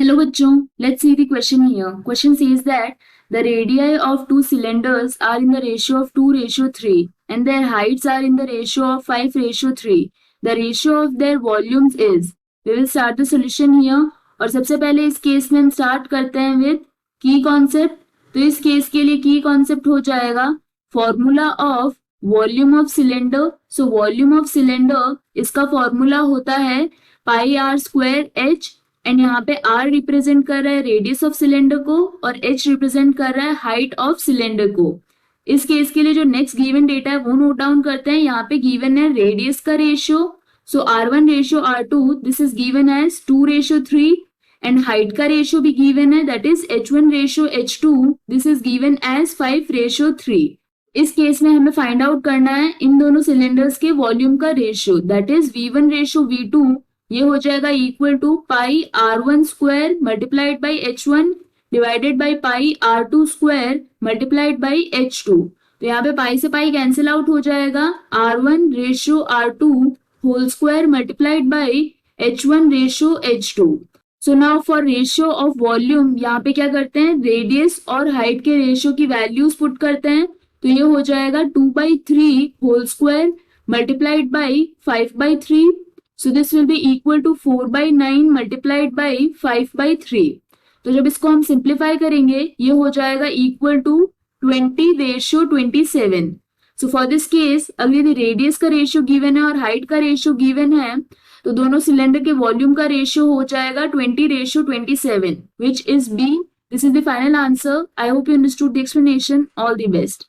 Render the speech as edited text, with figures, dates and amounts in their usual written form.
Hello बच्चों, let's see the question here. Question says that the radii of two cylinders are in the ratio of 2:3 and their heights are in the ratio of 5:3. The ratio of their volumes is. We will start the solution here. और सबसे पहले इस case में हम start करते हैं with की concept. तो इस केस के लिए की कॉन्सेप्ट हो जाएगा formula of volume of cylinder. So volume of cylinder इसका फॉर्मूला होता है पाई आर स्क्वायर एच. एंड यहाँ पे R रिप्रेजेंट कर रहा है रेडियस ऑफ सिलेंडर को और H रिप्रेजेंट कर रहा है हाइट ऑफ सिलेंडर को. इस केस के लिए जो नेक्स्ट गिवन डेटा है वो नोट डाउन करते हैं. यहाँ पे गिवन है रेडियस का ratio. So R1:R2 this is given as 2:3 and height का रेशियो भी गिवन है that is H1:H2 this is given as 5:3. इस केस में हमें फाइंड आउट करना है इन दोनों सिलेंडर्स के वॉल्यूम का रेशियो दैट इज V1:V2. ये हो जाएगा equal to pi R1 square multiplied by H1 divided by pi R2 square multiplied by H2. तो यहाँ पे पाई से पाई कैंसिल आउट हो जाएगा. R1:R2 whole square multiplied by H1:H2. So now for ratio of volume यहाँ पे क्या करते हैं रेडियस और हाइट के रेशियो की वैल्यूज पुट करते हैं. तो ये हो जाएगा 2/3 whole square multiplied by 5/3. So this will be equal to 4/9 multiplied by 5/3. तो जब इसको हम सिंप्लीफाई करेंगे ये हो जाएगा equal to 20:27. So for this case अगर यदि रेडियस का रेशियो गिवन है और हाइट का रेशियो गिवन है तो दोनों सिलेंडर के वॉल्यूम का रेशियो हो जाएगा 20:27 which is B. This is the final answer. I hope you understood the explanation. All the best.